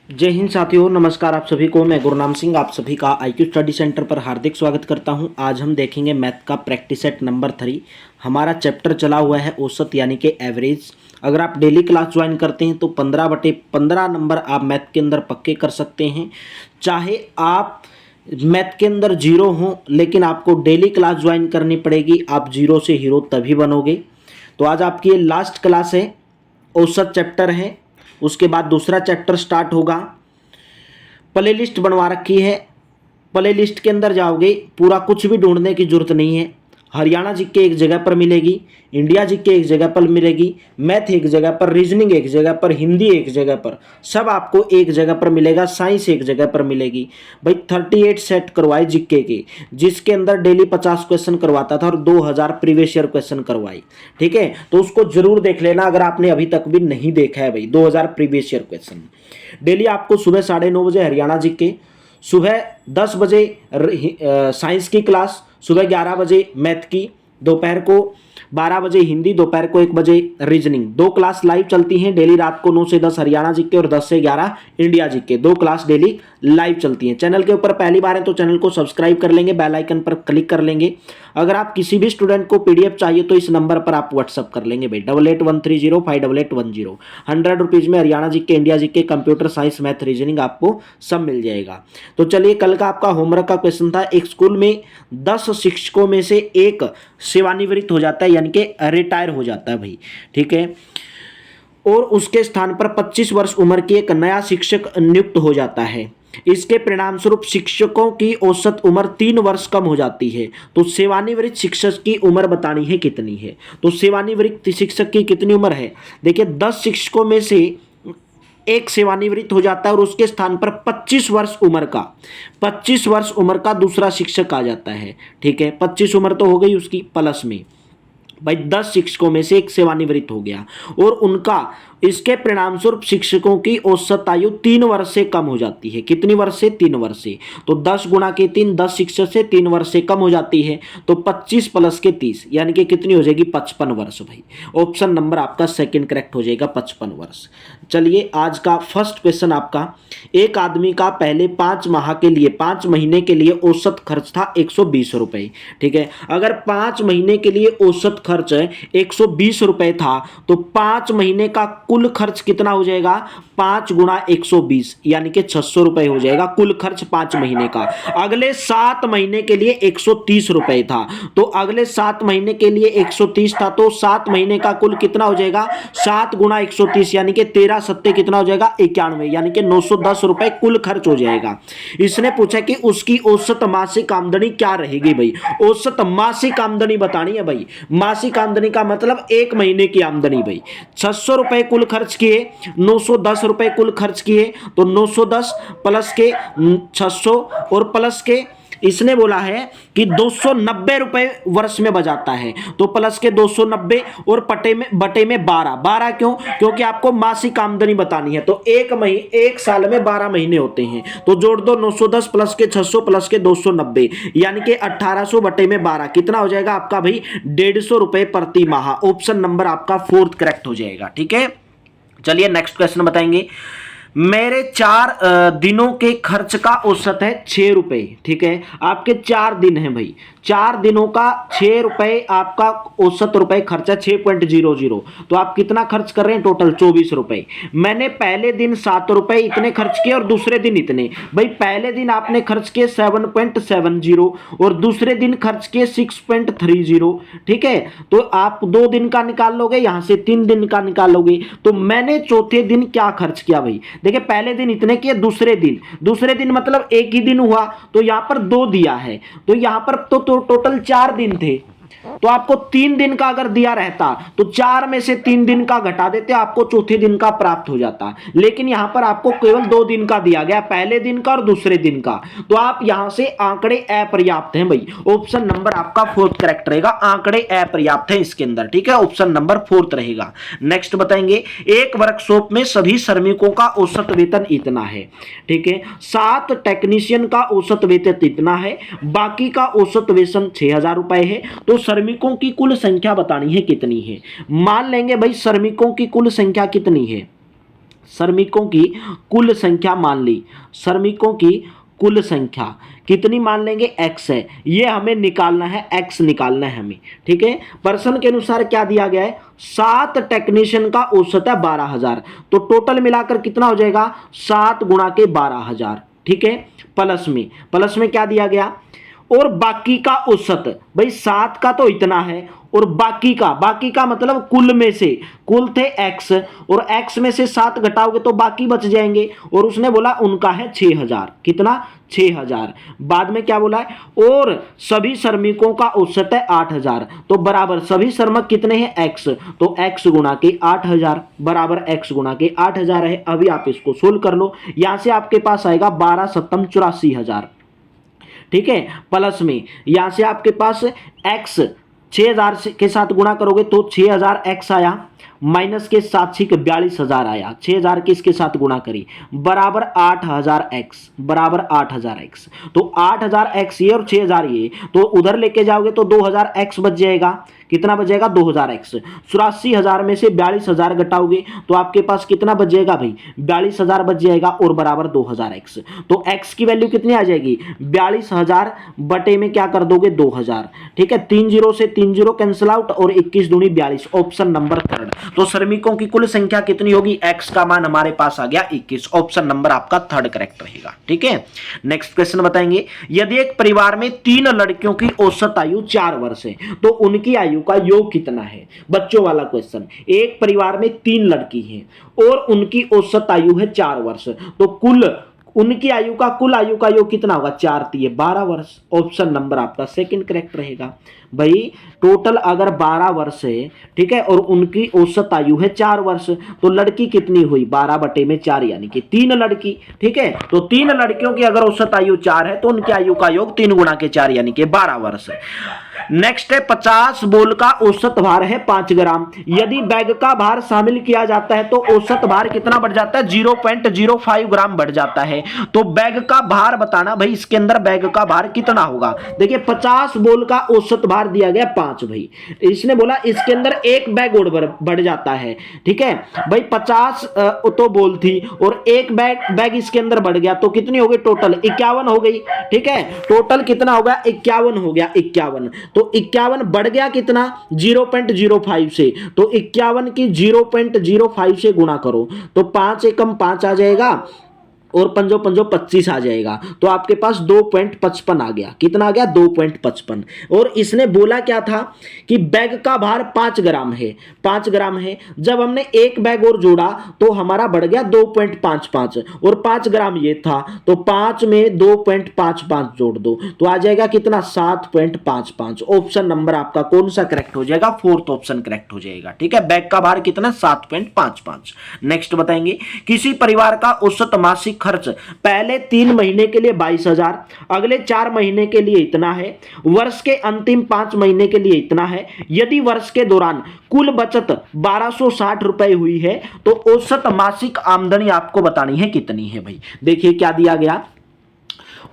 जय हिंद साथियों, नमस्कार आप सभी को। मैं गुरनाम सिंह आप सभी का IQ स्टडी सेंटर पर हार्दिक स्वागत करता हूं। आज हम देखेंगे मैथ का प्रैक्टिस सेट नंबर 3। हमारा चैप्टर चला हुआ है औसत यानी कि एवरेज। अगर आप डेली क्लास ज्वाइन करते हैं तो 15/15 नंबर आप मैथ के अंदर पक्के कर सकते हैं। चाहे आप मैथ के अंदर जीरो हों, लेकिन आपको डेली क्लास ज्वाइन करनी पड़ेगी। आप जीरो से हीरो तभी बनोगे। तो आज आपकी ये लास्ट क्लास है, औसत चैप्टर है। उसके बाद दूसरा चैप्टर स्टार्ट होगा। प्ले लिस्ट बनवा रखी है, प्ले लिस्ट के अंदर जाओगे, पूरा कुछ भी ढूंढने की जरूरत नहीं है। हरियाणा जीके एक जगह पर मिलेगी, इंडिया जीके एक जगह पर मिलेगी, मैथ एक जगह पर, रीजनिंग एक जगह पर, हिंदी एक जगह पर, सब आपको एक जगह पर मिलेगा। साइंस एक जगह पर मिलेगी। भाई 38 सेट करवाए जीके के, जिसके अंदर डेली 50 क्वेश्चन करवाता था और 2000 प्रीवियस ईयर क्वेश्चन करवाई। ठीक है, तो उसको जरूर देख लेना अगर आपने अभी तक भी नहीं देखा है। भाई 2000 प्रीवियस ईयर क्वेश्चन डेली आपको सुबह 9:30 बजे हरियाणा जीके, सुबह 10 बजे साइंस की क्लास, सुबह 11 बजे मैथ की, दोपहर को 12 बजे हिंदी, दोपहर को 1 बजे रीजनिंग। 2 क्लास लाइव चलती हैं डेली रात को 9 से 10 हरियाणा जीके और 10 से 11 India GK. 2 class daily live चलती हैं। चैनल के ऊपर पहली बार है तो चैनल को सब्सक्राइब कर लेंगे, बेल आइकन पर क्लिक कर लेंगे। अगर आप किसी भी स्टूडेंट को PDF चाहिए तो इस नंबर पर आप व्हाट्सअप कर लेंगे भाई, 8813058810। 100 रुपीज़ में Haryana GK, India GK, computer science, math, reasoning आपको सब मिल जाएगा। तो चलिए, कल का आपका होमवर्क का क्वेश्चन था, एक स्कूल में 10 शिक्षकों में से एक सेवानिवृत्त हो जाता है, यानी कि रिटायर हो जाता है भाई। ठीक है, और उसके स्थान पर 25 वर्ष उम्र की एक नया शिक्षक नियुक्त हो जाता है। इसके परिणाम स्वरूप शिक्षकों की औसत उम्र 3 वर्ष कम हो जाती है। तो सेवानिवृत्त शिक्षक की उम्र बतानी है कितनी है। तो सेवानिवृत्त शिक्षक की कितनी उम्र है, देखिए 10 शिक्षकों में से एक सेवानिवृत्त हो जाता है और उसके स्थान पर 25 वर्ष उम्र का दूसरा शिक्षक आ जाता है। ठीक है, 25 उम्र तो हो गई उसकी, प्लस में भाई 10 शिक्षकों में से एक सेवानिवृत्त हो गया और उनका इसके परिणाम स्वरूप शिक्षकों की औसत आयु 3 वर्ष से कम हो जाती है। कितनी वर्ष से? 3 वर्ष से। तो 10 गुणा के 3, 10 शिक्षक से 3 वर्ष से कम हो जाती है। तो 25 प्लस के 30 यानी कि कितनी हो जाएगी? 55 वर्ष भाई। ऑप्शन नंबर आपका सेकंड करेक्ट हो जाएगा, 55 वर्ष। चलिए, आज का फर्स्ट क्वेश्चन आपका, एक आदमी का पहले 5 माह के लिए, 5 महीने के लिए औसत खर्च था 120 रुपए। ठीक है, अगर 5 महीने के लिए औसत खर्च 120 रुपए था तो 5 महीने का कुल खर्च कितना हो जाएगा? 5 गुणा 120 यानी कि 600 रुपए हो जाएगा कुल खर्च 5 महीने का। अगले 7 महीने के लिए 130 रुपए था, तो अगले 7 महीने के लिए 130 था, तो 7 महीने का कुल कितना हो जाएगा? 7 गुणा 130 यानी कि 13 सत्ते कितना हो जाएगा? 91, यानी कि 910 रुपए कुल खर्च हो जाएगा। इसने पूछा कि उसकी औसत मासिक आमदनी क्या रहेगी भाई। औसत मासिक आमदनी बतानी है भाई। मासिक आमदनी का मतलब 1 महीने की आमदनी भाई। 600 रुपए कुल खर्च किए, 910 रुपए कुल खर्च किए, तो 910 प्लस के 600 और प्लस के इसने बोला है कि 290 रुपए वर्ष में बचाता है, तो प्लस के 290 और बटे में 12 क्यों? क्योंकि आपको मासिक आमदनी बतानी है। तो एक साल में 12 महीने होते हैं, तो जोड़ दो 910 प्लस के 600 प्लस के 290 यानी कि 1800 बटे में 12 कितना हो जाएगा आपका भाई? 150 रुपए प्रति माह। ऑप्शन नंबर आपका 4th करेक्ट हो जाएगा। ठीक है, चलिए नेक्स्ट क्वेश्चन बताएंगे। मेरे 4 दिनों के खर्च का औसत है 6 रुपए। ठीक है, आपके 4 दिन हैं भाई, 4 दिनों का 6 रुपए आपका औसत रुपए खर्चा 6.00, तो आप कितना खर्च कर रहे हैं? टोटल 24 रुपए। मैंने पहले दिन 7 रुपए इतने खर्च किए और दूसरे दिन इतने। भाई पहले दिन आपने खर्च किए 7.70 और दूसरे दिन खर्च किए 6.30। ठीक है, तो आप 2 दिन का निकाल लोगे, यहां से 3 दिन का निकाल लोगे। तो मैंने चौथे दिन क्या खर्च किया भाई? देखिए पहले दिन इतने किए, दूसरे दिन मतलब एक ही दिन हुआ, तो यहां पर 2 दिया है, तो यहां पर तो टोटल 4 दिन थे। तो आपको 3 दिन का अगर दिया रहता तो 4 में से 3 दिन का घटा देते, आपको चौथे दिन का प्राप्त हो जाता। लेकिन यहां पर आपको केवल 2 दिन का दिया गया, पहले दिन का और दूसरे दिन का। तो आप यहां से आंकड़े अपर्याप्त हैं भाई। ऑप्शन नंबर आपका 4th करेक्ट रहेगा, आंकड़े अपर्याप्त हैं इसके अंदर। ठीक है, ऑप्शन नंबर 4th रहेगा। नेक्स्ट बताएंगे, एक वर्कशॉप में सभी श्रमिकों का औसत वेतन इतना है। ठीक है, 7 टेक्नीशियन का औसत वेतन इतना है, बाकी का औसत वेतन 6000 रुपए है। तो श्रमिकों की कुल संख्या बतानी है कितनी है। मान लेंगे भाई श्रमिकों की कुल संख्या कितनी है? श्रमिकों की कुल संख्या मान ली, श्रमिकों की कुल संख्या कितनी मान लेंगे, x है, ये हमें निकालना है, x निकालना है हमें, ठीक है। प्रश्न के अनुसार क्या दिया गया है, 7 टेक्नीशियन का औसत है 12,000, तो टोटल मिलाकर कितना हो जाएगा 7 गुणा के 12,000, ठीक है। प्लस में क्या दिया गया, और बाकी का औसत, भाई 7 का तो इतना है, और बाकी का मतलब कुल में से, कुल थे x और x में से 7 घटाओगे तो बाकी बच जाएंगे, और उसने बोला उनका है 6,000, कितना 6,000। बाद में क्या बोला है, और सभी श्रमिकों का औसत है 8,000, तो बराबर सभी श्रमिक कितने हैं x, तो x गुणा के 8,000 बराबर x गुणा के 8,000 है। अभी आप इसको सोल्व कर लो, यहां से आपके पास आएगा 12 सत्तम 84,000, ठीक है। प्लस में यहां से आपके पास x 6,000 के साथ गुणा करोगे तो 6,000 x आया, माइनस के 7 6 42,000 आया, 6,000 के इसके साथ गुणा करी बराबर 8,000 x, बराबर 8,000 x, तो 8,000 x ये और 6,000 ये, तो उधर लेके जाओगे तो 2,000 x बच जाएगा, कितना बच जाएगा 2,000 x। 84,000 में से 42,000 घटाओगे तो आपके पास कितना बच जाएगा भाई, 42,000 बच जाएगा, और बराबर 2,000 x, तो x की वैल्यू कितनी आ जाएगी 42,000 बटे में क्या कर दोगे 2,000, ठीक है। 3 0 से 3 0 कैंसिल आउट, और 21 दूनी 42, ऑप्शन नंबर 3। तो श्रमिकों की कुल संख्या कितनी होगी, x का मान हमारे पास आ गया 21, ऑप्शन नंबर आपका 3 करेक्ट रहेगा, ठीक है। नेक्स्ट क्वेश्चन बताएंगे, यदि एक परिवार में 3 लड़कियों की औसत आयु 4 वर्ष है तो उनकी आयु का योग कितना है, बच्चों वाला क्वेश्चन। एक परिवार में 3 लड़की हैं और उनकी औसत आयु है 4 वर्ष, तो उनकी आयु का कुल आयु का योग कितना होगा, 4 3 12 वर्ष, ऑप्शन नंबर आपका 2 करेक्ट रहेगा। भाई टोटल अगर 12 वर्ष है, ठीक है, और उनकी औसत आयु है 4 वर्ष, तो लड़की कितनी हुई 12 बटे में 4 यानी कि 3 लड़की, ठीक है। तो 3 लड़कियों की अगर औसत आयु 4 है तो उनकी आयु का योग 3 गुणा के 4 यानी कि 12 वर्ष। नेक्स्ट है 50 बोल का औसत भार है 5 ग्राम, यदि बैग का भार शामिल किया जाता है तो औसत भार कितना बढ़ जाता है 0.05 ग्राम बढ़ जाता है। तो बैग का भार बताना, भाई इसके अंदर बैग का भार कितना होगा। देखिए 50 बोल का औसत भार दिया गया 5, भाई इसने बोला इसके अंदर एक बैग और बढ़ जाता है, ठीक है। भाई 50 तो बोल थी और एक बैग इसके अंदर बढ़ गया, तो कितनी हो गई टोटल 51 हो गई, ठीक है। टोटल कितना हो गया 51 हो गया, 51, तो 51 बढ़ गया कितना 0.05 से, तो 51 की 0.05 से गुणा करो तो 5 एकम 5 आ जाएगा, और 5 5 25 आ जाएगा, तो आपके पास 2.55 आ गया, कितना आ गया 2.55। और इसने बोला क्या था कि बैग का भार 5 ग्राम है, 5 ग्राम है, जब हमने एक बैग और जोड़ा तो हमारा बढ़ गया 2.55, और 5 ग्राम ये था, तो 5 में 2.55 जोड़ दो तो आ जाएगा कितना 7.55। ऑप्शन नंबर आपका कौन सा करेक्ट हो जाएगा, 4th ऑप्शन करेक्ट हो जाएगा, ठीक है। बैग का भार कितना 7.55। नेक्स्ट बताएंगे, किसी परिवार का औसत मासिक खर्च पहले 3 महीने के लिए 22,000, अगले 4 महीने के लिए इतना है, वर्ष के अंतिम 5 महीने के लिए इतना है। यदि वर्ष के दौरान कुल बचत 1260 रुपए हुई है तो औसत मासिक आमदनी आपको बतानी है कितनी है। भाई देखिए क्या दिया गया,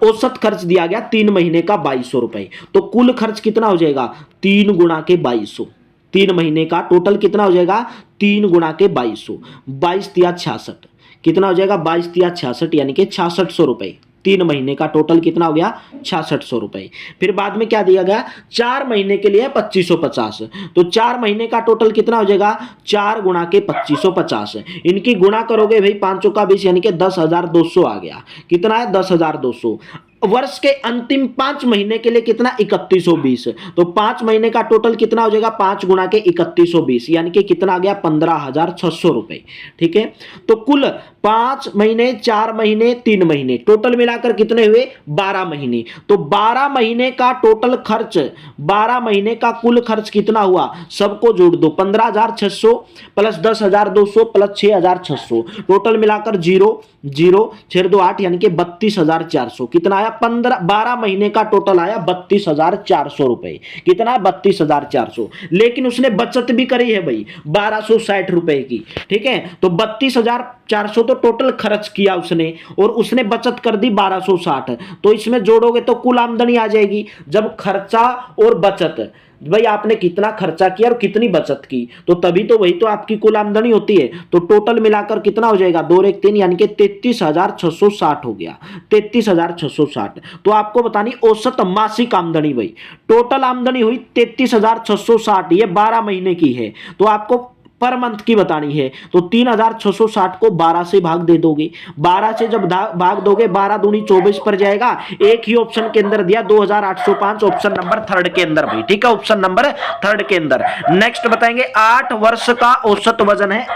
औसत खर्च दिया गया 3 महीने का 2200 रुपए, तो कुल खर्च कितना हो जाएगा 3 गुणा के 2200, 3 महीने का टोटल कितना हो जाएगा 3 गुणा के 2200, 22 तिया 66, कितना हो जाएगा 22 तिया 66 यानी कि 6600 रुपए। 3 महीने का टोटल कितना हो गया 6600 रुपए। फिर बाद में क्या दिया गया 4 महीने के लिए 2550, तो 4 महीने का टोटल कितना हो जाएगा 4 गुणा के 2550, इनकी गुणा करोगे भाई 5 का 20 यानी कि 10,200 आ गया, कितना है 10,200। वर्ष के अंतिम 5 महीने के लिए कितना 3120, तो 5 महीने का टोटल कितना हो जाएगा 5 गुणा के 3120 यानी कि कितना आ गया 15,600 रुपए, ठीक है। तो कुल 5 महीने 4 महीने 3 महीने टोटल मिलाकर कितने हुए 12 महीने, तो 12 महीने का टोटल खर्च, 12 महीने का कुल खर्च कितना हुआ सबको जोड़ दो 15,600 प्लस 10,200 प्लस 6,600, टोटल मिलाकर 0 0 6 2 8 यानी कि 32,400, कितना आया 12 महीने का टोटल आया 32,400 रुपए, कितना 32,400। लेकिन उसने बचत भी करी है भाई 1260 रुपए की, ठीक है। तो 32,400 तो टोटल खर्च किया उसने और उसने बचत कर दी 1260, तो इसमें जोड़ोगे तो कुल आमदनी आ जाएगी। जब खर्चा और बचत भाई आपने कितना खर्चा किया और कितनी बचत की, तो तभी तो वही तो आपकी कुल आमदनी होती है। तो टोटल मिलाकर कितना हो जाएगा, 2 और 1 3, यानी कि 33,660 हो गया, 33,660। तो आपको बतानी औसत मासिक आमदनी भाई, टोटल आमदनी हुई 33,660, ये 12 महीने की है। तो आपको पर मंथ की बतानी है, तो 3,660 को 12 से भाग दे दोगे, 12 से जब भाग दोगे 12 दूनी 24 पर जाएगा। एक ही ऑप्शन के अंदर दिया 2,805, ऑप्शन नंबर थर्ड के अंदर भाई, ठीक है, ऑप्शन नंबर थर्ड के अंदर। नेक्स्ट बताएंगे, 8 वर्ष का औसत वजन है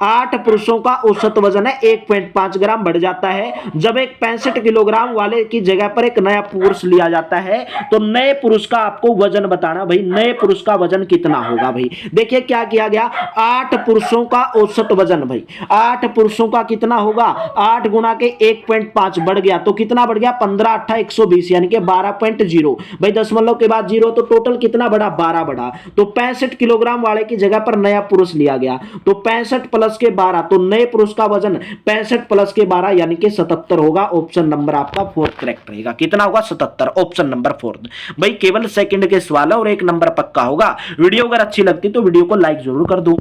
8 पुरुषों का औसत वजन है 1.5 ग्राम बढ़ जाता है जब एक 65 किलोग्राम वाले की जगह पर एक नया पुरुष लिया जाता है। तो नए पुरुष का आपको वजन बताना भाई, नए पुरुष का वजन कितना होगा भाई। देखिए क्या किया गया, 8 पुरुषों का औसत वजन भाई, 8 पुरुषों का कितना होगा, 8 गुना के 1.5 बढ़ गया, तो कितना बढ़ गया, 15 8 120, यानी कि 12.0 भाई, दशमलव के बाद 0, तो टोटल कितना बढ़ा, 12 बढ़ा। तो 65 किलोग्राम वाले की जगह पर नया पुरुष लिया गया, तो 65 प्लस के 12, तो नए पुरुष का वजन 65 प्लस के 12 यानी कि 77 होगा। ऑप्शन नंबर आपका फोर्थ करेक्ट रहेगा। कितना होगा, 77, ऑप्शन नंबर फोर्थ। भाई केवल सेकंड के सवाल है और 1 नंबर पक्का होगा। वीडियो अगर अच्छी लगती तो वीडियो को लाइक जरूर कर दो।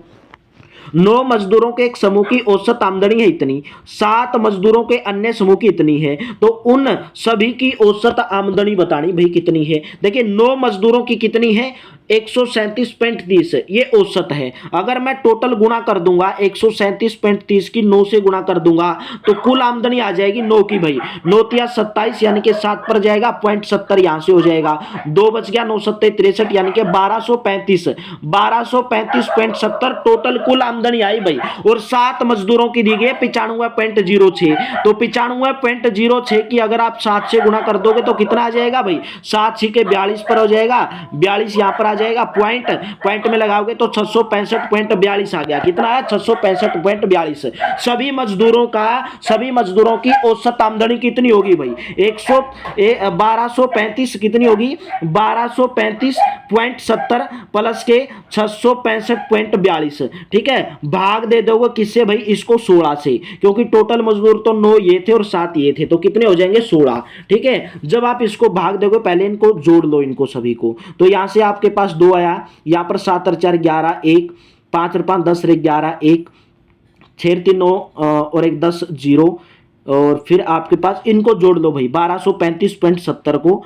9 मजदूरों के एक समूह की औसत आमदनी है इतनी, 7 मजदूरों के अन्य समूह की इतनी है, तो उन सभी की औसत आमदनी बतानी भाई कितनी है। देखिए 9 मजदूरों की कितनी है, 137.30, ये औसत है। अगर मैं टोटल गुणा कर दूंगा 137.30 की 9 से गुणा कर दूंगा तो कुल आमदनी आ जाएगी 9 की भाई, 9 तिया 27 यानी कि 7 पर जाएगा, 0.70 यहां से हो जाएगा, 2 बच गया, 9 सत्ते 63 यानी कि 1235, 1235.70 टोटल कुल आमदनी आई भाई। और 7 मजदूरों की दी गई 95.06, तो 95.06 की अगर आप 7 से गुणा कर दोगे तो कितना आ जाएगा भाई, 7 6 के 42 पर हो जाएगा, 42 यहां पर आ जाएगा, पॉइंट में लगाओगे तो 665.42 आ गया। कितना आया, 665.42। सभी मजदूरों की औसत आमदनी कितनी होगी भाई, 1235 कितनी होगी, 1235.70 प्लस के 665.42, ठीक है, भाग दे दोगे किससे भाई, इसको 16 से, क्योंकि टोटल मजदूर तो 9 ये थे और 7 ये थे, तो कितने हो जाएंगे, 16, ठीक है। जब आप इसको भाग दोगे, पहले इनको जोड़ लो, इनको सभी को, तो यहां से आपके पास 2 आया, यहां पर 7 और 4 11 1, 5 और 5 10 और 11 1, 6 3 9 और 1 10 0, और फिर आपके पास इनको जोड़ लो भाई, 1235.70 को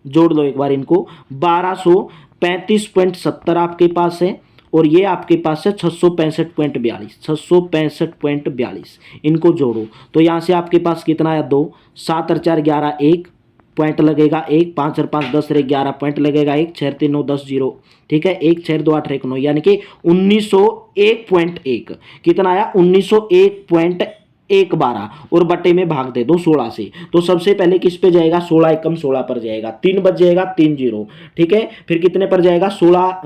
जोड़ लो एक बार, इनको 1235.70 आपके पास है, और ये आपके पास है 665.42, इनको जोड़ो तो यहां से आपके पास कितना है, 2, 7 और 4 11 1, पॉइंट लगेगा 1, 5 और 5 10 और 11 पॉइंट लगेगा 1, 6 3 9 10 0, ठीक है, 1 6 2 8 1 9, यानी कि 1901.1, कितना आया, 1901.112, और बटे में भाग दे दो 16 से। तो सबसे पहले किस पे जाएगा, 16 एकम 16 पर जाएगा, 3 बच जाएगा, 3 0, ठीक है, फिर कितने पर जाएगा, 16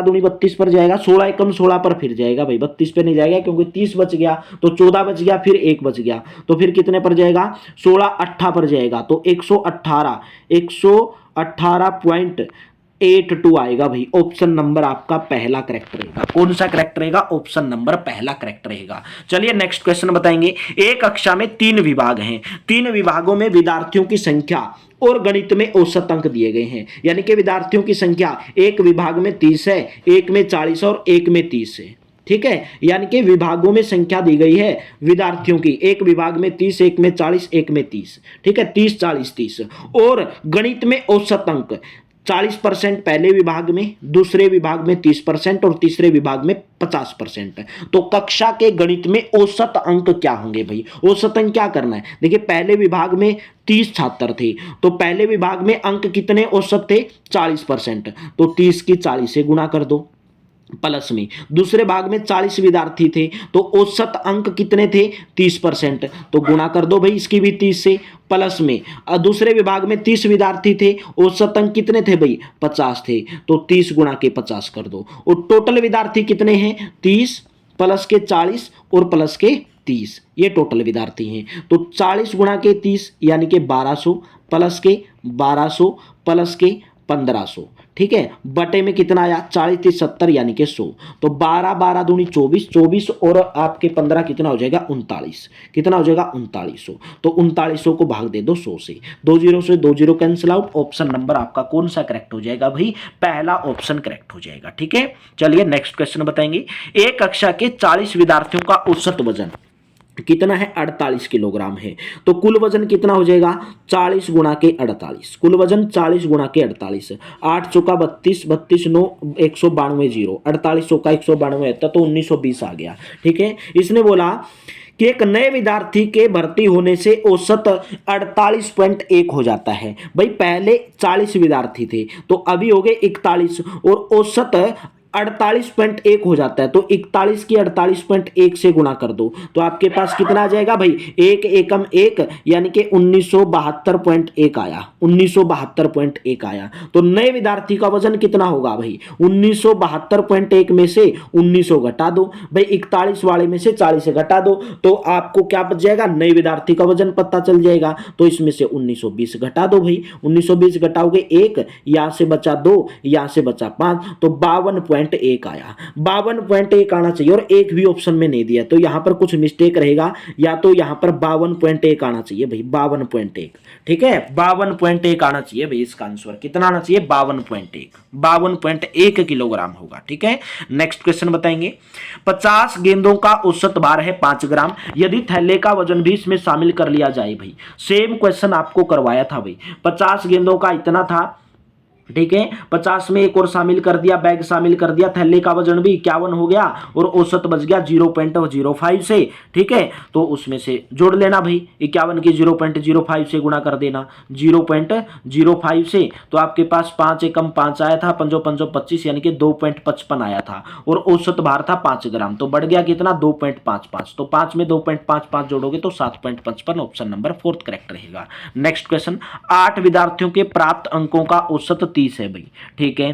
दूनी 32 पर जाएगा, 16 एकम 16 पर फिर जाएगा भाई, 32 पे नहीं जाएगा क्योंकि 30 बच गया, तो 14 बच गया, फिर 1 बच गया, तो फिर कितने पर जाएगा, 16 8 पर जाएगा, तो 118.82 आएगा भाई। ऑप्शन नंबर आपका पहला करेक्ट रहेगा। कौन सा करेक्ट रहेगा, ऑप्शन नंबर पहला करेक्ट रहेगा। चलिए नेक्स्ट क्वेश्चन बताएंगे। एक कक्षा में 3 विभाग हैं, 3 विभागों में विद्यार्थियों की संख्या और गणित में औसत अंक दिए गए हैं, यानी कि विद्यार्थियों की संख्या एक विभाग में 30 है, एक में 40 और एक में 30 है, ठीक है, यानी कि विभागों में संख्या दी गई है विद्यार्थियों की, एक विभाग में 30, एक में 40, एक में 30, ठीक है, 30 40 30। और गणित में औसत अंक 40% पहले विभाग में, दूसरे विभाग में 30% और तीसरे विभाग में 50%। तो कक्षा के गणित में औसत अंक क्या होंगे भाई, औसत अंक क्या करना है। देखिए पहले विभाग में 30 छात्र थे, तो पहले विभाग में अंक कितने औसत थे, 40%, तो 30 की 40 से गुणा कर दो, प्लस में दूसरे भाग में 40 विद्यार्थी थे, तो औसत अंक कितने थे, 30%, तो गुणा कर दो भाई इसकी भी 30 से, प्लस में दूसरे विभाग में 30 विद्यार्थी थे, औसत अंक कितने थे भाई, 50 थे, तो 30 गुणा के 50 कर दो, और टोटल विद्यार्थी कितने हैं, 30 प्लस के 40 और प्लस के 30, ये टोटल विद्यार्थी हैं। तो 40 गुणा के 30 यानी कि 1200 प्लस के 1200 प्लस के 1500, ठीक है, बटे में कितना आया 40 30 70 यानी कि 100, तो 12 12 दूनी 24, 24 और आपके 15 कितना हो जाएगा 39, कितना हो जाएगा 3900, तो 3900 को भाग दे दो 100 से, 20 से 20 कैंसिल आउट, ऑप्शन नंबर आपका कौन सा करेक्ट हो जाएगा भाई, पहला ऑप्शन करेक्ट हो जाएगा, ठीक है। चलिए नेक्स्ट क्वेश्चन बताएंगे, एक कक्षा के 40 विद्यार्थियों का औसत वजन कितना है 48 किलोग्राम है, तो कुल वजन कितना हो जाएगा 40 गुणा के 48, कुल वजन 40 गुणा के 48, 8 चौका 32, 32 9 192 जीरो, 48 चौका 192 है तो 1920 आ गया, ठीक है। इसने बोला कि एक नए विद्यार्थी के भर्ती होने से औसत 48.1 हो जाता है। भाई पहले 40 विद्यार्थी थे तो अभी हो गए 41 और औसत 48.1 हो जाता है, तो 41 की 48.1 से गुणा कर दो तो आपके पास कितना आ जाएगा भाई, एक एकम एक यानी कि 1972.1 आया, 1972.1 आया। तो नए विद्यार्थी का वजन कितना होगा भाई, 1972.1 में से 1900 घटा दो भाई, 41 वाले में से 40 घटा दो तो आपको क्या बच जाएगा, नए विद्यार्थी का वजन पता चल जाएगा। तो इसमें से 1920 घटा दो भाई, 1920 घटाओगे एक, यहां से बचा 2, यहां से बचा 5, तो 52.1 आया, 52.1 आना चाहिए और एक भी ऑप्शन में नहीं दिया, तो यहां पर कुछ मिस्टेक रहेगा, या तो यहां पर 52.1 आना चाहिए भाई, 52.1, ठीक है, 52.1 आना चाहिए भाई। इसका आंसर कितना आना चाहिए 52.1, 52.1 किलोग्राम होगा, ठीक है। नेक्स्ट क्वेश्चन बताएंगे, 50 गेंदों का औसत भार है 5 ग्राम, यदि थैले का वजन भी इसमें शामिल कर लिया जाए भाई, सेम क्वेश्चन आपको करवाया था भाई, 50 गेंदों का इतना था, ठीक है, 50 में एक और शामिल कर दिया, बैग शामिल कर दिया, थैले का वजन भी 51 हो गया और औसत बच गया 0.05 से, ठीक है, तो उसमें से जोड़ लेना भाई, 51 की 0.05 से गुणा कर देना 0.05 से, तो आपके पास 5 एकम 5 आया था, 5 5 25 यानी कि 2.55 आया था और औसत भार था 5 ग्राम, तो बढ़ गया कितना 2.55, तो 5 में 2.55 जोड़ोगे तो 7.55, ऑप्शन नंबर 4 करेक्ट रहेगा। नेक्स्ट क्वेश्चन, 8 विद्यार्थियों के प्राप्त अंकों का औसत 30 है भाई, ठीक है,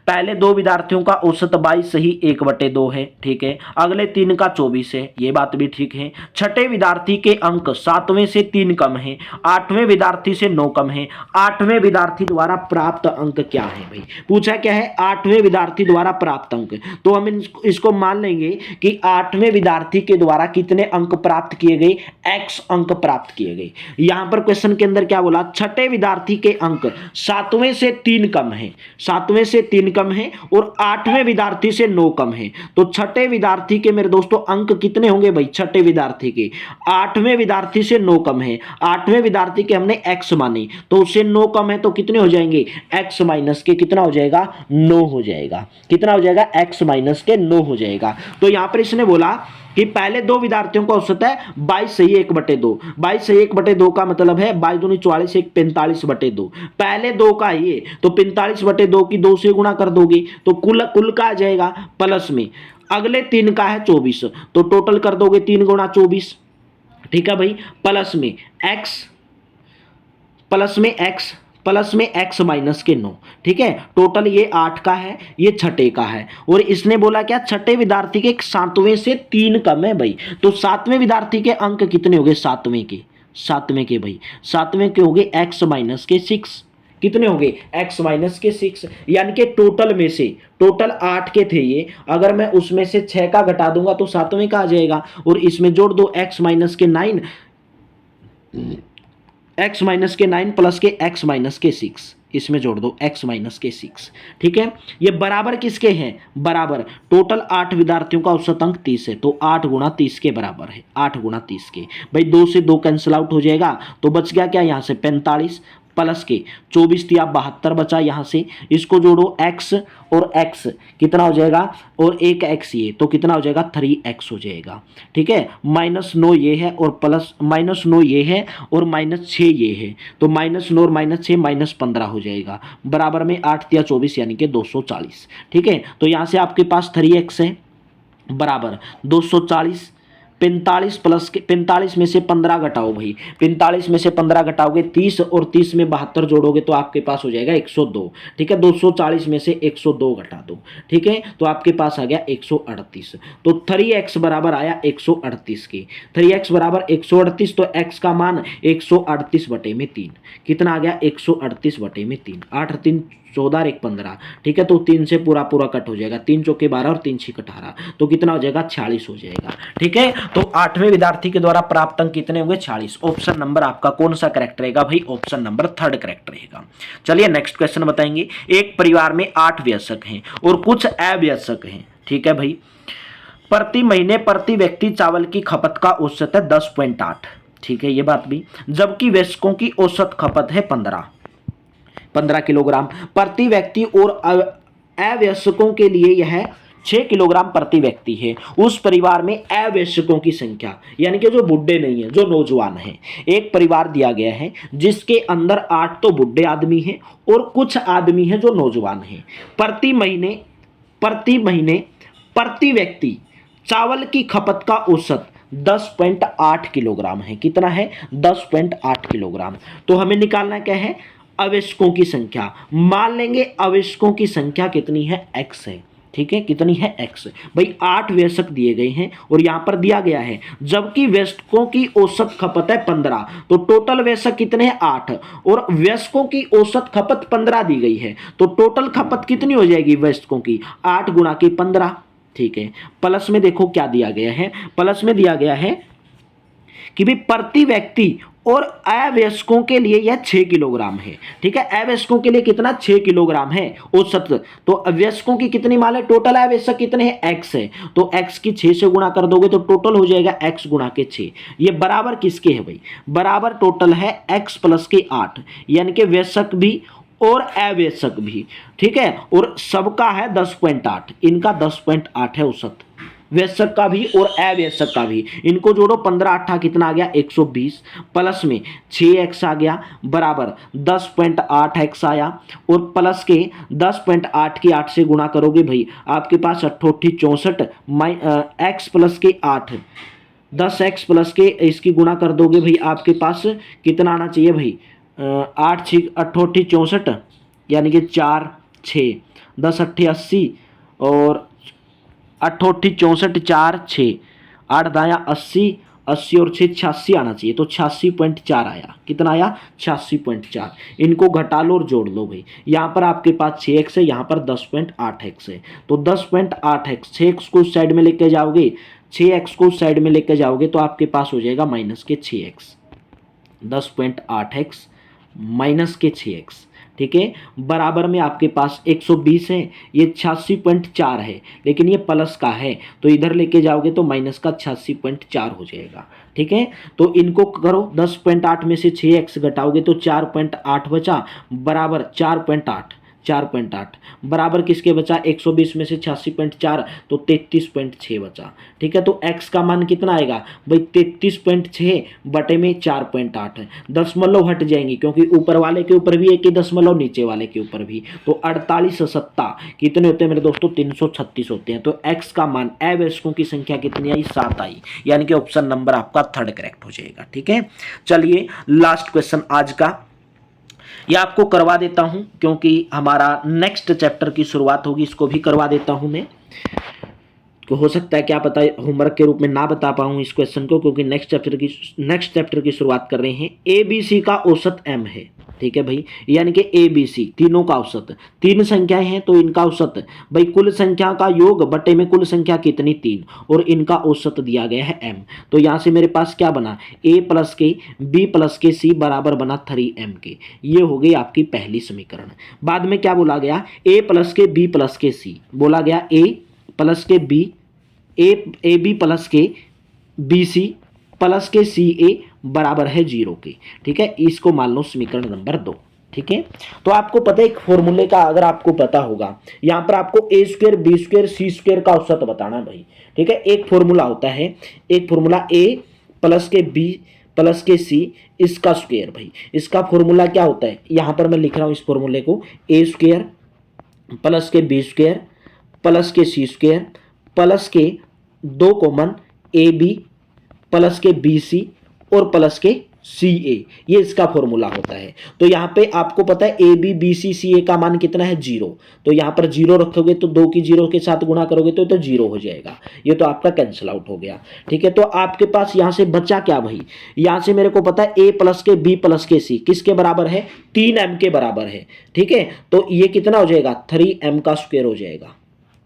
पहले 2 विद्यार्थियों का औसत 22 सही 1/2 है, ठीक है, अगले 3 का 24 है, ये बात भी ठीक है, छठे विद्यार्थी के अंक 7वें से 3 कम है, 8वें विद्यार्थी से 9 कम है, 8वें विद्यार्थी द्वारा प्राप्त अंक क्या है भाई, पूछा क्या है 8वें विद्यार्थी द्वारा प्राप्त अंक, तो हम इसको मान लेंगे कि 8वें विद्यार्थी के द्वारा कितने अंक प्राप्त किए गए, x अंक प्राप्त किए गए। यहां पर क्वेश्चन के अंदर क्या बोला, छठे विद्यार्थी के अंक 7वें से 3 कम है, 7वें से 3 कम है और 8वें विद्यार्थी से 9 कम है, तो छठे विद्यार्थी के मेरे दोस्तों अंक कितने होंगे भाई, छठे विद्यार्थी के 8वें विद्यार्थी से 9 कम है, 8वें विद्यार्थी के हमने x माने तो उससे 9 कम है, तो कितने हो जाएंगे x माइनस के कितना हो जाएगा 9 हो जाएगा, कितना हो जाएगा x माइनस के 9 हो जाएगा। तो यहां पर इसने बोला कि पहले 2 विद्यार्थियों का औसत है 22 सही 1/2, 22 सही 1/2 का मतलब है 22 दूनी 44 1 45/2, पहले 2 का ये तो 45/2 की 2 से गुणा कर दोगे तो कुल का आ जाएगा प्लस में, अगले 3 का है 24 तो टोटल कर दोगे 3 गुणा 24, ठीक है भाई, प्लस में x माइनस के 9, ठीक है, टोटल ये 8 का है, ये छठे का है, और इसने बोला क्या छठे विद्यार्थी के 7वें से 3 कम है भाई, तो 7वें विद्यार्थी के अंक कितने हो गए 7वें के भाई, 7वें के हो गए x माइनस के 6, कितने हो गए x माइनस के 6, यानी कि टोटल में से टोटल 8 के थे ये, अगर मैं उसमें से 6 का घटा दूंगा तो 7वें का आ जाएगा, और इसमें जोड़ दो x माइनस के 9 प्लस के x माइनस के 6, इसमें जोड़ दो x माइनस के 6, ठीक है, ये बराबर किसके हैं, बराबर टोटल 8 विद्यार्थियों का औसत अंक 30 है, तो 8 गुणा 30 के बराबर है, 8 गुणा 30 के भाई, 2 से 2 कैंसिल आउट हो जाएगा, तो बच गया क्या यहाँ से 45 प्लस के 24 थी, आप 72 बचा, यहाँ से इसको जोड़ो x और x कितना हो जाएगा, और एक x ये तो कितना हो जाएगा 3x हो जाएगा, ठीक है, -9 ये है और प्लस -9 ये है और -6 ये है, तो -9 और -6 -15 हो जाएगा, बराबर में 8 या 24 यानी कि 240, ठीक है, तो यहाँ से आपके पास 3x है बराबर 240, 45 प्लस के 45 में से 15 घटाओ भाई, 45 में से 15 घटाओगे 30 और 30 में 72 जोड़ोगे तो आपके पास हो जाएगा 102, ठीक है, 240 में से 102 घटा दो, ठीक है, तो आपके पास आ गया 138, तो 3x बराबर आया 138 के, 3x बराबर 138, तो x का मान 138/3, कितना आ गया 138/3, 8 3 14 और 1 15, ठीक है। तो 3 से पूरा पूरा कट हो जाएगा, 3 चौके 12 और 3 6 18, तो कितना हो जाएगा 46 हो जाएगा, ठीक है। तो 8वें विद्यार्थी के द्वारा प्राप्त अंक कितने होंगे 46। ऑप्शन नंबर आपका कौन सा करेक्ट रहेगा भाई, ऑप्शन नंबर 3 करेक्ट रहेगा। चलिए नेक्स्ट क्वेश्चन बताएंगे। एक परिवार में 8 वयस्क हैं और कुछ अवयस्क हैं, ठीक है भाई। प्रति महीने प्रति व्यक्ति चावल की खपत का औसत है 10.8, ठीक है, ये बात भी। जबकि वयस्कों की औसत खपत है 15 किलोग्राम प्रति व्यक्ति और अवयस्कों के लिए यह 6 किलोग्राम प्रति व्यक्ति है। उस परिवार में अवयस्कों की संख्या, यानी कि जो बुढ़े नहीं है, जो नौजवान है, एक परिवार दिया गया है जिसके अंदर 8 तो बुढ़े आदमी हैं और कुछ आदमी हैं जो नौजवान हैं। प्रति महीने प्रति व्यक्ति चावल की खपत का औसत 10.8 किलोग्राम है। कितना है 10.8 किलोग्राम। तो हमें निकालना क्या है, अवयस्कों की संख्या। मान लेंगे अवयस्कों की संख्या कितनी है, x है, ठीक है, कितनी है x। भाई 8 वयस्क दिए गए हैं और यहां पर दिया गया है जबकि वयस्कों की औसत खपत है 15, तो टोटल वयस्क कितने हैं 8 और वयस्कों की औसत खपत 15 दी गई है, तो टोटल खपत कितनी हो जाएगी वयस्कों की 8 गुणा के 15, ठीक है। प्लस में देखो क्या दिया गया है, प्लस में दिया गया है कि भी प्रति व्यक्ति और अवयस्कों के लिए यह 6 किलोग्राम है, ठीक है। अवयस्कों के लिए कितना 6 किलोग्राम है औसत। तो अवयस्कों की कितनी मान है, टोटल अवयस्क कितने हैं x है, तो x की 6 से गुणा कर दोगे तो टोटल हो जाएगा x गुणा के 6। ये बराबर किसके है भाई, बराबर टोटल है x प्लस के 8, यानी कि वयस्क भी और अवयस्क भी, ठीक है। और सबका है 10.8, इनका 10.8 है औसत, वयस्क का भी और अवयस्क का भी। इनको जोड़ो 15 8 कितना आ गया 120, प्लस में 6x आ गया बराबर 10.8x आया, और प्लस के 10.8 की 8 से गुणा करोगे भाई आपके पास 8 64 x प्लस के 8 10x प्लस के इसकी गुणा कर दोगे भाई आपके पास कितना आना चाहिए भाई 8 6 8 64, यानी कि 4 6 10 8 80 और 8 64 4 6 8 दाया 80 80 और 6 86 आना चाहिए, तो 86.4 आया। कितना आया 86.4। इनको घटा लो और जोड़ लो भाई, यहाँ पर आपके पास 6x है, यहाँ पर 10.8x है, तो 10.8x 6x को उस साइड में लेके जाओगे, 6x को उस साइड में लेके जाओगे तो आपके पास हो जाएगा माइनस के 6x, 10.8x माइनस के 6x, ठीक है। बराबर में आपके पास 120 है, ये 86.4 है, लेकिन ये प्लस का है तो इधर लेके जाओगे तो माइनस का 86.4 हो जाएगा, ठीक है। तो इनको करो 10.8 में से 6x घटाओगे तो 4.8 बचा बराबर 4.8 बराबर किसके बचा 120 में से 86.4 तो 33.6 बचा, ठीक है। तो x का मान कितना आएगा भाई 33.6 बटे में 4.8 है, दशमलव हट जाएंगे क्योंकि ऊपर वाले के ऊपर भी एक ही दशमलव नीचे वाले के ऊपर भी, तो 48 सत्ता कितने होते हैं मेरे दोस्तों 336 होते हैं। तो x का मान अवयस्कों की संख्या कितनी आई 7 आई, यानी कि ऑप्शन नंबर आपका 3 करेक्ट हो जाएगा, ठीक है। चलिए लास्ट क्वेश्चन आज का ये आपको करवा देता हूं क्योंकि हमारा नेक्स्ट चैप्टर की शुरुआत होगी, इसको भी करवा देता हूं मैं। तो हो सकता है क्या पता होमवर्क के रूप में ना बता पाऊं इस क्वेश्चन को, क्योंकि नेक्स्ट चैप्टर की शुरुआत कर रहे हैं। ABC का औसत m है, ठीक है भाई, यानी कि ABC तीनों का औसत, 3 संख्याएं हैं तो इनका औसत भाई कुल संख्या का योग बटे में कुल संख्या कितनी 3, और इनका औसत दिया गया है m। तो यहां से मेरे पास क्या बना a प्लस के b प्लस के c बराबर बना 3m के, ये हो गई आपकी पहली समीकरण। बाद में क्या बोला गया a प्लस के b प्लस के c, बोला गया a प्लस के b ए बी प्लस के बी सी प्लस के सी ए बराबर है 0 के, ठीक है। इसको मान लो समीकरण नंबर 2, ठीक है। तो आपको पता है एक फॉर्मूले का अगर आपको पता होगा, यहाँ पर आपको ए स्क्वायर बी स्क्वायर सी स्क्वायर का औसत बताना भाई, ठीक है। एक फॉर्मूला होता है, एक फॉर्मूला ए प्लस के बी प्लस के सी इसका स्क्वायर भाई, इसका फॉर्मूला क्या होता है यहाँ पर मैं लिख रहा हूँ इस फॉर्मूले को, ए स्क्वायर प्लस के बी स्क्वायर प्लस के सी स्क्वायर प्लस के 2 कॉमन ए बी प्लस के बी सी और प्लस के सी ए, ये इसका फॉर्मूला होता है। तो यहाँ पे आपको पता है ए बी बी सी सी ए का मान कितना है 0, तो यहाँ पर 0 रखोगे तो 2 की 0 के साथ गुणा करोगे तो 0 हो जाएगा, ये तो आपका कैंसिल आउट हो गया। ठीक है, तो आपके पास यहाँ से बचा क्या भाई, यहाँ से मेरे को पता है ए प्लस के बी प्लस के सी किसके बराबर है, 3m के बराबर है। ठीक है, तो ये कितना हो जाएगा 3m का स्क्वायर हो जाएगा,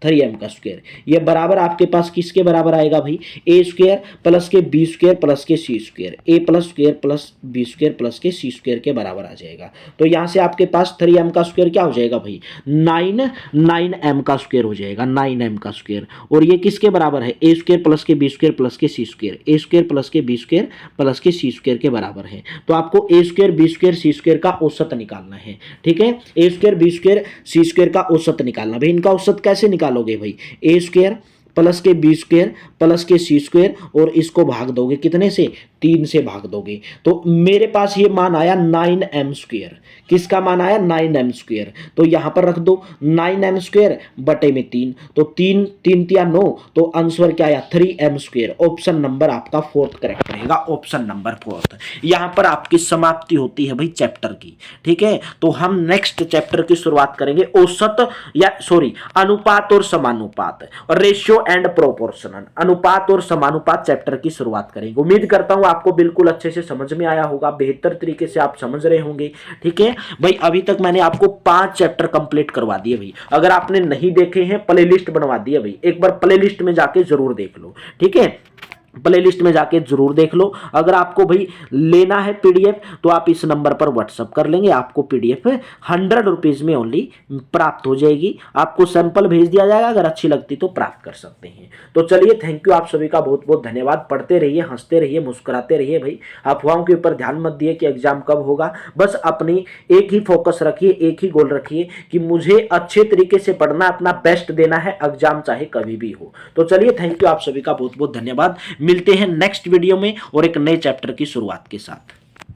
3m का स्क्वायर। ये बराबर आपके पास किसके बराबर आएगा भाई, ए स्क्वायर प्लस के बी स्क्वायर प्लस के C square, A plus square plus B square plus के सी स्क्वायर के बराबर आ जाएगा। तो यहाँ से आपके पास 3m का स्क्वायर क्या हो जाएगा भाई, 9m का स्क्वायर हो जाएगा, 9m का स्क्वायर। और ये किसके बराबर है, ए स्क्वायर प्लस के बी स्क्वायर प्लस के सी स्क्वायर, ए स्क्वायर प्लस के बी स्क्वायर प्लस के सी स्क्वायर के बराबर है। तो आपको ए स्क्वायर बी स्क्वायर सी स्क्वायर का औसत निकालना है। ठीक है, ए स्क्वायर बी स्क्वायर सी स्क्वायर का औसत निकालना। भाई इनका औसत कैसे निकालोगे भाई, ए स्क्वायर प्लस के बी स्क्वायर प्लस के सी स्क्वायर और इसको भाग दोगे कितने से, 3 से भाग दोगे। तो मेरे पास ये मान आया 9m स्क्वायर, किसका मान आया 9m स्क्वायर। तो यहां पर रख दो 9m स्क्वायर बटे में 3, तो 3 3 या 9, तो आंसर क्या आया 3m स्क्वायर। ऑप्शन नंबर आपका 4th करेक्ट रहेगा, ऑप्शन नंबर 4th। यहां पर आपकी समाप्ति होती है भाई चैप्टर की। ठीक है, तो हम नेक्स्ट चैप्टर की शुरुआत करेंगे औसत या सॉरी अनुपात और समानुपात, और रेशियो एंड प्रोपोर्शनल, अनुपात और समानुपात चैप्टर की शुरुआत करेंगे। उम्मीद करता हूं आपको बिल्कुल अच्छे से समझ में आया होगा, बेहतर तरीके से आप समझ रहे होंगे। ठीक है भाई, अभी तक मैंने आपको 5 चैप्टर कंप्लीट करवा दिए भाई। अगर आपने नहीं देखे हैं प्लेलिस्ट बनवा दी है भाई, एक बार प्लेलिस्ट में जाके जरूर देख लो। ठीक है, प्लेलिस्ट में जाके जरूर देख लो। अगर आपको भाई लेना है पीडीएफ तो आप इस नंबर पर व्हाट्सअप कर लेंगे, आपको पीडीएफ 100 रुपीज में ओनली प्राप्त हो जाएगी। आपको सैंपल भेज दिया जाएगा, अगर अच्छी लगती तो प्राप्त कर सकते हैं। तो चलिए, थैंक यू, आप सभी का बहुत बहुत धन्यवाद। पढ़ते रहिए, हंसते रहिए, मुस्कुराते रहिए भाई। अफवाहों के ऊपर ध्यान मत दिए कि एग्जाम कब होगा, बस अपनी एक ही फोकस रखिए, एक ही गोल रखिए कि मुझे अच्छे तरीके से पढ़ना, अपना बेस्ट देना है, एग्जाम चाहे कभी भी हो। तो चलिए, थैंक यू, आप सभी का बहुत बहुत धन्यवाद। मिलते हैं नेक्स्ट वीडियो में और एक नए चैप्टर की शुरुआत के साथ।